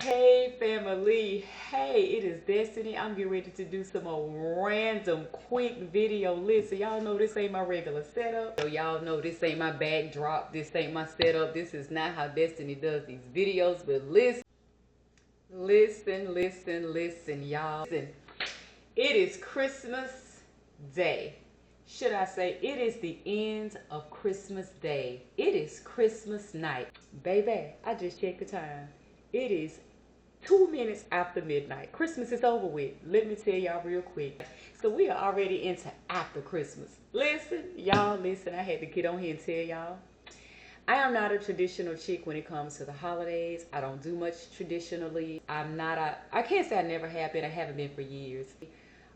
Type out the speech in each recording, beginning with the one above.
Hey family, hey, it is Destiny. I'm getting ready to do some more random quick video. Listen, y'all know this ain't my regular setup. So y'all know this ain't my backdrop. This ain't my setup. This is not how Destiny does these videos. But listen, y'all. Listen, it is Christmas Day. Should I say it is the end of Christmas Day. It is Christmas night. Baby, I just checked the time. It is 2 minutes after midnight. Christmas is over with. Let me tell y'all real quick. So we are already into after Christmas. Listen, y'all, listen. I had to get on here and tell y'all. I am not a traditional chick when it comes to the holidays. I don't do much traditionally. I can't say I never have been. I haven't been for years.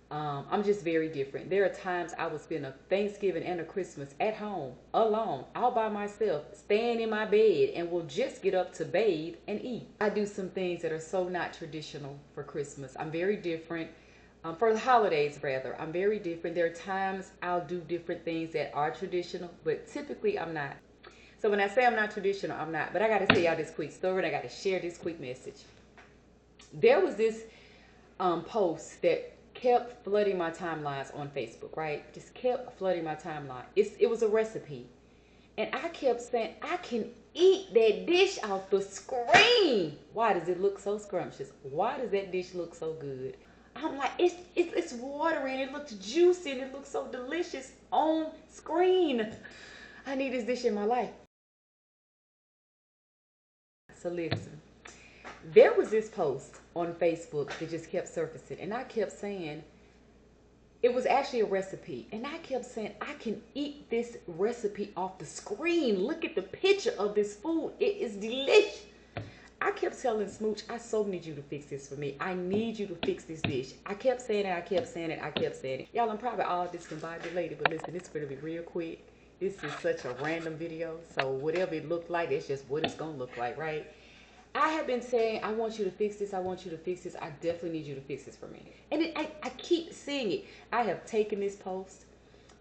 I'm just very different. There are times I will spend a Thanksgiving and a Christmas at home, alone, all by myself, staying in my bed, and will just get up to bathe and eat. I do some things that are so not traditional for Christmas. I'm very different. For the holidays, rather, I'm very different. There are times I'll do different things that are traditional, but typically I'm not. So when I say I'm not traditional, I'm not. But I got to tell y'all this quick story, and I got to share this quick message. There was this post that kept flooding my timelines on Facebook, right? Just kept flooding my timeline. It was a recipe. And I kept saying, I can eat that dish off the screen. Why does it look so scrumptious? Why does that dish look so good? I'm like, it's watery and it looks juicy and it looks so delicious on screen. I need this dish in my life. So listen. There was this post on Facebook that just kept surfacing, and I kept saying, it was actually a recipe, and I kept saying, I can eat this recipe off the screen. Look at the picture of this food. It is delicious. I kept telling Smooch, I so need you to fix this for me. I need you to fix this dish. I kept saying it. Y'all, I'm probably all discombobulated, but listen, this is going to be real quick. This is such a random video, so whatever it looked like, it's just what it's going to look like, right? I have been saying, I want you to fix this. I want you to fix this. I definitely need you to fix this for me. And I keep seeing it. I have taken this post,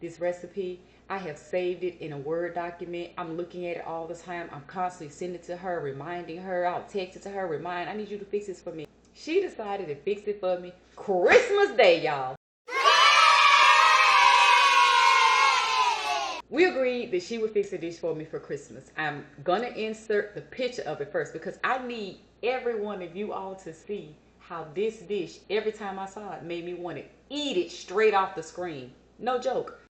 this recipe. I have saved it in a Word document. I'm looking at it all the time. I'm constantly sending it to her, reminding her. I'll text it to her, I need you to fix this for me. She decided to fix it for me Christmas Day, y'all. We agreed that she would fix a dish for me for Christmas. I'm gonna insert the picture of it first because I need every one of you all to see how this dish, every time I saw it, made me want to eat it straight off the screen. No joke.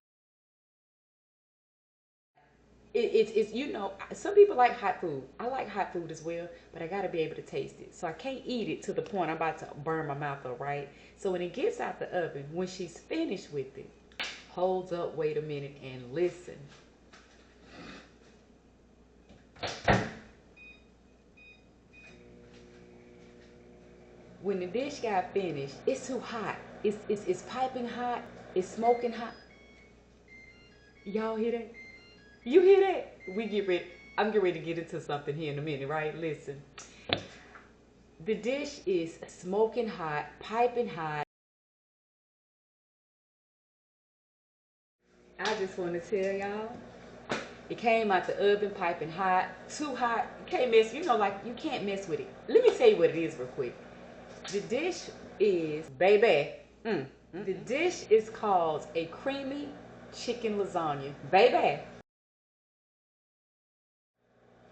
It's you know, some people like hot food. I like hot food as well, but I gotta be able to taste it. So I can't eat it to the point I'm about to burn my mouth up, right? So when it gets out the oven, when she's finished with it, holds up, wait a minute, and listen. When the dish got finished, it's too hot. It's piping hot. It's smoking hot. Y'all hear that? You hear that? We get ready. I'm getting ready to get into something here in a minute, right? Listen. The dish is smoking hot, piping hot. I just want to tell y'all, it came out the oven piping hot, too hot. You can't mess, you know, like you can't mess with it. Let me tell you what it is real quick. The dish is, baby, the dish is called a creamy chicken lasagna. Baby.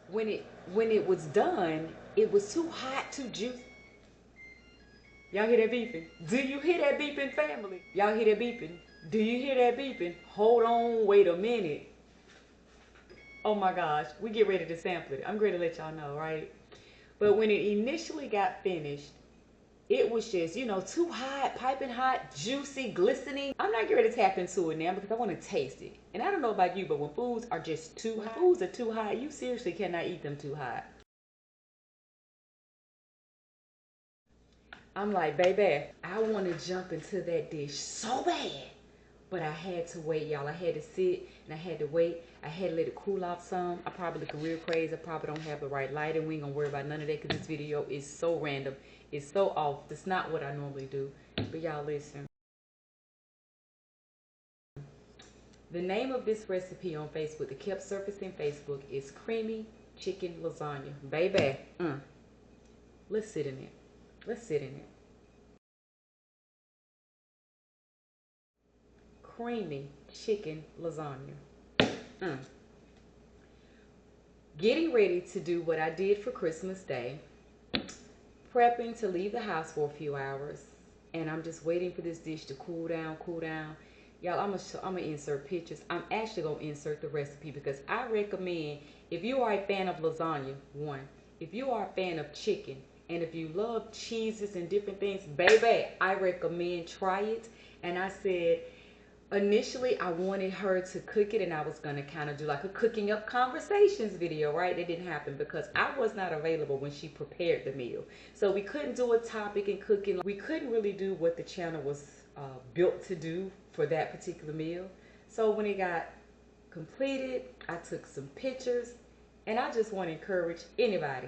When it was done, it was too hot, too juicy. Y'all hear that beeping? Do you hear that beeping, family? Y'all hear that beeping? Do you hear that beeping? Hold on, wait a minute. Oh my gosh, we get ready to sample it. I'm ready to let y'all know, right? But when it initially got finished, it was just, you know, too hot, piping hot, juicy, glistening. I'm not getting ready to tap into it now because I want to taste it. And I don't know about you, but when foods are just too hot, foods are too hot, you seriously cannot eat them too hot. I'm like, baby, I want to jump into that dish so bad. But I had to wait, y'all. I had to sit and I had to wait. I had to let it cool off some. I probably look real crazy. I probably don't have the right lighting. We ain't gonna worry about none of that because this video is so random. It's so off. It's not what I normally do. But y'all listen. The name of this recipe on Facebook that kept surfacing Facebook is creamy chicken lasagna. Baby. Let's sit in it. Let's sit in it. Creamy chicken lasagna. Getting ready to do what I did for Christmas Day. Prepping to leave the house for a few hours. And I'm just waiting for this dish to cool down, cool down. Y'all, I'm gonna insert pictures. I'm actually gonna insert the recipe because I recommend, if you are a fan of lasagna, one, if you are a fan of chicken, and if you love cheeses and different things, baby, I recommend try it. And I said, initially I wanted her to cook it, and I was going to kind of do like a cooking up conversations video, right? It didn't happen because I was not available when she prepared the meal. So we couldn't do a topic and cooking. We couldn't really do what the channel was built to do for that particular meal. So when it got completed, I took some pictures, and I just want to encourage anybody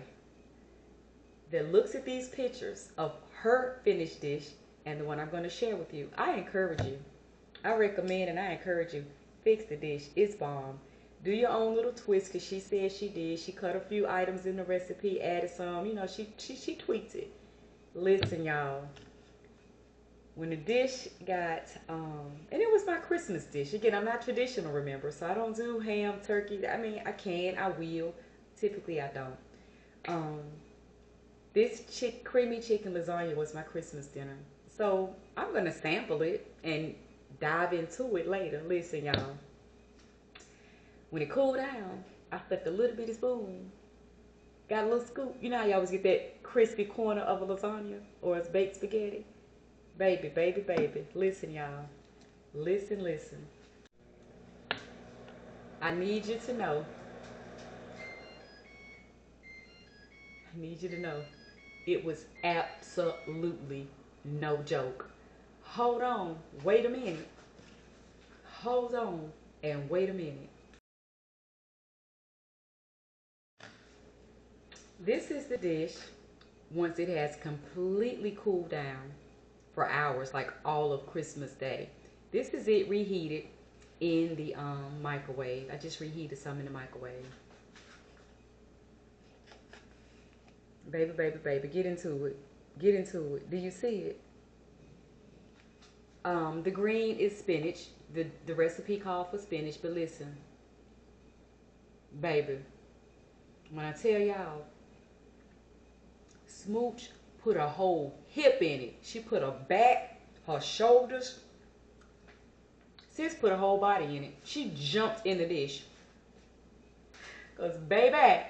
that looks at these pictures of her finished dish and the one I'm going to share with you. I encourage you. I recommend and I encourage you, fix the dish. It's bomb. Do your own little twist, because she said she did. She cut a few items in the recipe, added some, you know, she tweaked it. Listen, y'all. When the dish got, and it was my Christmas dish. Again, I'm not traditional, remember, so I don't do ham, turkey. I mean, I can, I will. Typically, I don't. This creamy chicken lasagna was my Christmas dinner. So I'm going to sample it and dive into it later. Listen, y'all. When it cooled down, I flipped a little bitty spoon. Got a little scoop. You know how you always get that crispy corner of a lasagna or it's baked spaghetti? Baby, baby, baby. Listen, y'all. Listen, listen. I need you to know. I need you to know. It was absolutely no joke. Hold on, wait a minute. Hold on and wait a minute. This is the dish once it has completely cooled down for hours, like all of Christmas Day. This is it reheated in the microwave. I just reheated some in the microwave. Baby, baby, baby, get into it. Get into it. Do you see it? The green is spinach. The recipe called for spinach, but listen, baby, when I tell y'all, Smooch put a whole hip in it. She put her back, her shoulders. Sis put a whole body in it. She jumped in the dish. Because, baby,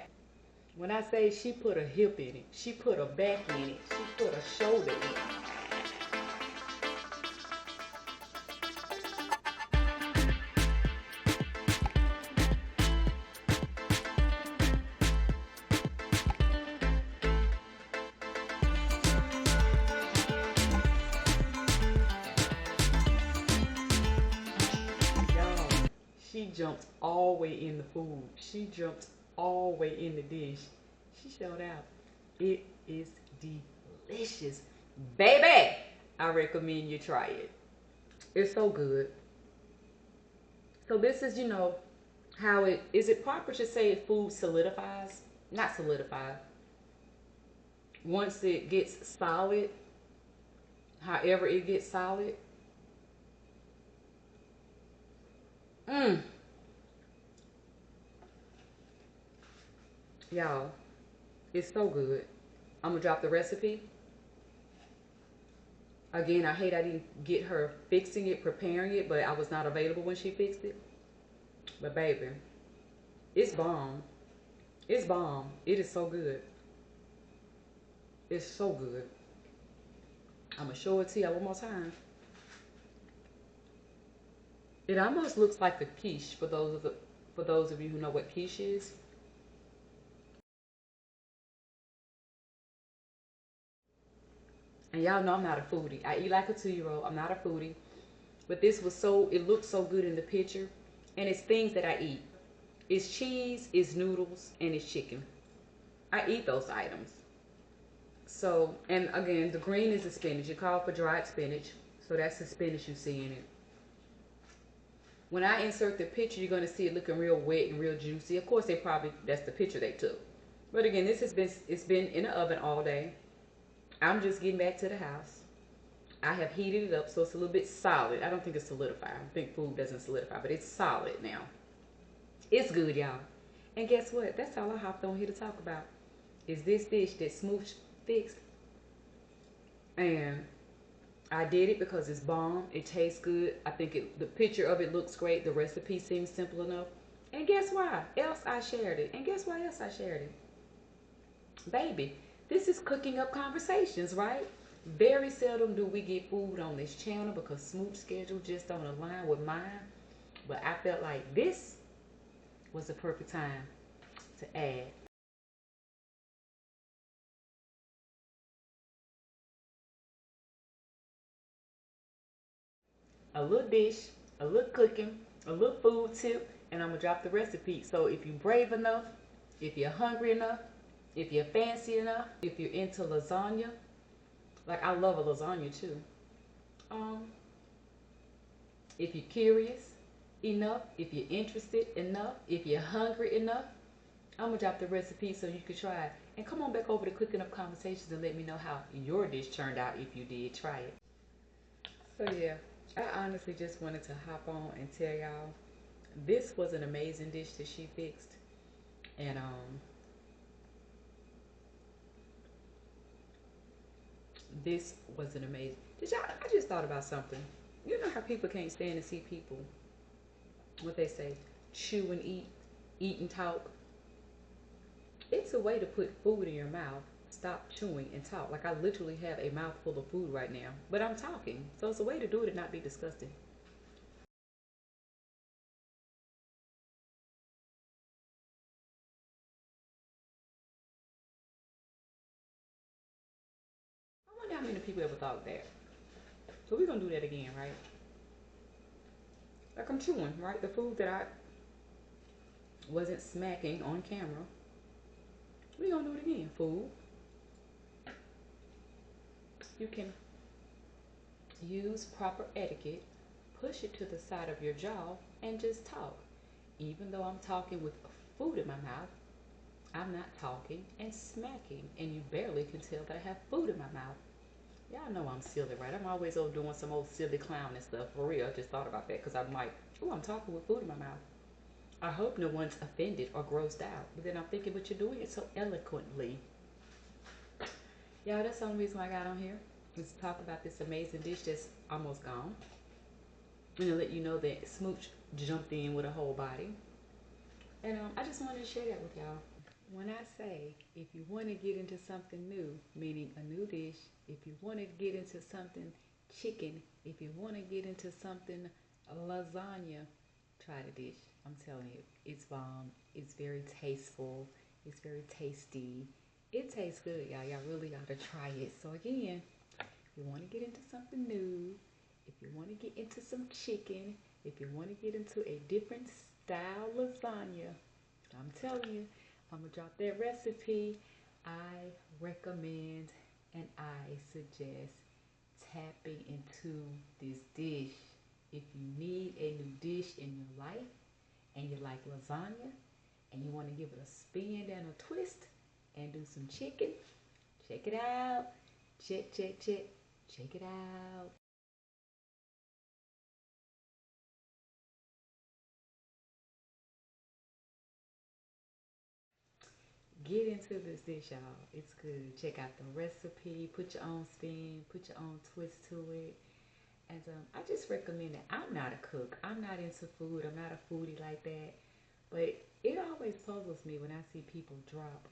when I say she put a hip in it, she put a back in it, she put a shoulder in it. Y'all, she jumped all the way in the food. She jumped all the way in the dish. She showed out. It is delicious. Baby, I recommend you try it. It's so good. So this is, you know, how is it proper to say food solidifies? Not solidify. Once it gets solid, however it gets solid. Y'all, it's so good. I'm gonna drop the recipe. Again, I hate I didn't get her fixing it, preparing it, but I was not available when she fixed it. But baby, it's bomb. It's bomb. It is so good. It's so good. I'm gonna show it to y'all one more time. It almost looks like a quiche for those of you who know what quiche is. And y'all know I'm not a foodie. I eat like a 2-year-old. I'm not a foodie. But this was it looked so good in the picture. And it's things that I eat. It's cheese, it's noodles, and it's chicken. I eat those items. So, and again, the green is the spinach. It called for dried spinach. So that's the spinach you see in it. When I insert the picture, you're going to see it looking real wet and real juicy. Of course, that's the picture they took. But again, it's been in the oven all day. I'm just getting back to the house. I have heated it up so it's a little bit solid. I don't think it's solidified. I think food doesn't solidify, but it's solid now. It's good, y'all. And guess what? That's all I hopped on here to talk about. Is this dish that SMOOCH fixed. And I did it because it's bomb. It tastes good. I think the picture of it looks great. The recipe seems simple enough. And guess why? Else I shared it. And guess why else I shared it? Baby, this is cooking up conversations, right? Very seldom do we get food on this channel because SMOOCH schedule just don't align with mine. But I felt like this was the perfect time to add a little dish, a little cooking, a little food tip, and I'm gonna drop the recipe. So if you're brave enough, if you're hungry enough, if you're fancy enough, if you're into lasagna, like I love a lasagna too. Um, if you're curious enough, if you're interested enough, if you're hungry enough, I'm gonna drop the recipe so you can try it. And come on back over to Cooking Up Conversations and let me know how your dish turned out if you did try it. So yeah, I honestly just wanted to hop on and tell y'all this was an amazing dish that she fixed. And this was an amazing. Did y'all? I just thought about something. You know how people can't stand to see people, what they say, chew and eat and talk. It's a way to put food in your mouth. Stop chewing and talk. Like I literally have a mouthful of food right now, but I'm talking. So it's a way to do it and not be disgusting. I wonder how many people ever thought that. So we're gonna do that again, right? Like I'm chewing, right? The food that I wasn't smacking on camera. We're gonna do it again. Food. You can use proper etiquette, push it to the side of your jaw, and just talk. Even though I'm talking with food in my mouth, I'm not talking and smacking, and you barely can tell that I have food in my mouth. Y'all know I'm silly, right? I'm always over doing some old silly clown and stuff. For real, I just thought about that because I'm like, oh, I'm talking with food in my mouth. I hope no one's offended or grossed out. But then I'm thinking, but you're doing it so eloquently. Y'all, that's the only reason why I got on here is to talk about this amazing dish that's almost gone. And to let you know that SMOOCH jumped in with a whole body. And I just wanted to share that with y'all. When I say if you want to get into something new, meaning a new dish, if you want to get into something chicken, if you want to get into something lasagna, try the dish. I'm telling you, it's bomb. It's very tasteful. It's very tasty. It tastes good, y'all. Y'all really got to try it. So again, if you want to get into something new, if you want to get into some chicken, if you want to get into a different style lasagna, I'm telling you, I'm going to drop that recipe. I recommend and I suggest tapping into this dish. If you need a new dish in your life and you like lasagna and you want to give it a spin and a twist and do some chicken, check it out. Check it out. Get into this dish, y'all. It's good. Check out the recipe. Put your own spin. Put your own twist to it. And I just recommend it. I'm not a cook. I'm not into food. I'm not a foodie like that. But it always puzzles me when I see people drop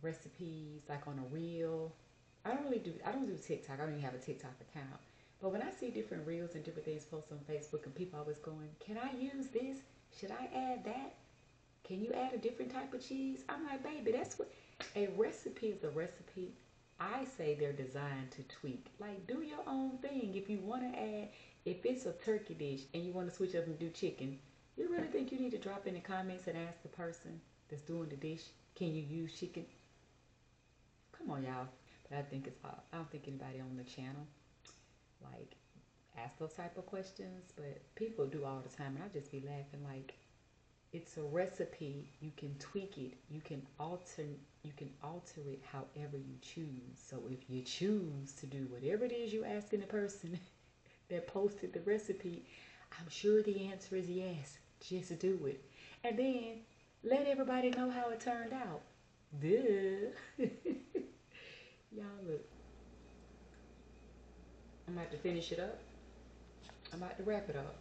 recipes like on a reel. I don't do TikTok. I don't even have a TikTok account. But when I see different reels and different things posted on Facebook and people always going, can I use this? Should I add that? Can you add a different type of cheese? I'm like, baby, that's what a recipe is a recipe. I say they're designed to tweak. Like, do your own thing. If you want to add, if it's a turkey dish and you want to switch up and do chicken, you really think you need to drop in the comments and ask the person that's doing the dish, can you use chicken? Come on, y'all. But I think it's off. I don't think anybody on the channel like ask those type of questions, but people do all the time, and I just be laughing like, It's a recipe. You can tweak it. You can alter it however you choose. So if you choose to do whatever it is you're asking the person that posted the recipe, I'm sure the answer is yes. Just do it. And then let everybody know how it turned out. Duh. Y'all look. I'm about to finish it up. I'm about to wrap it up.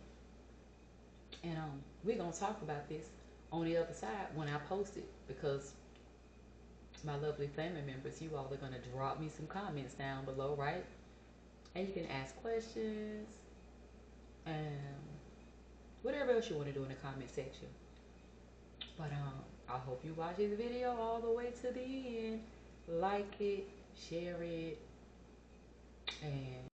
And we're going to talk about this on the other side when I post it, because my lovely family members, you all are going to drop me some comments down below, right? And you can ask questions and whatever else you want to do in the comment section. But I hope you watch this video all the way to the end. Like it, share it, and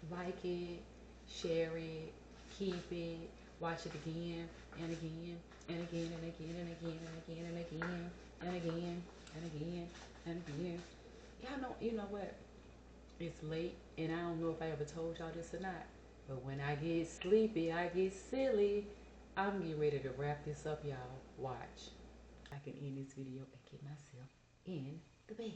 like it, share it, keep it, watch it again and again and again and again and again and again and again and again and again and again. Y'all know, you know what? It's late, and I don't know if I ever told y'all this or not, but when I get sleepy, I get silly. I'm getting ready to wrap this up, y'all. Watch. I can end this video and get myself in the bed.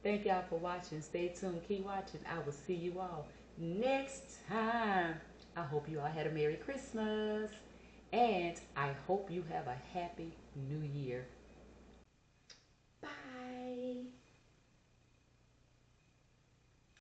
Thank y'all for watching. Stay tuned. Keep watching. I will see you all next time. I hope you all had a Merry Christmas. And I hope you have a Happy New Year.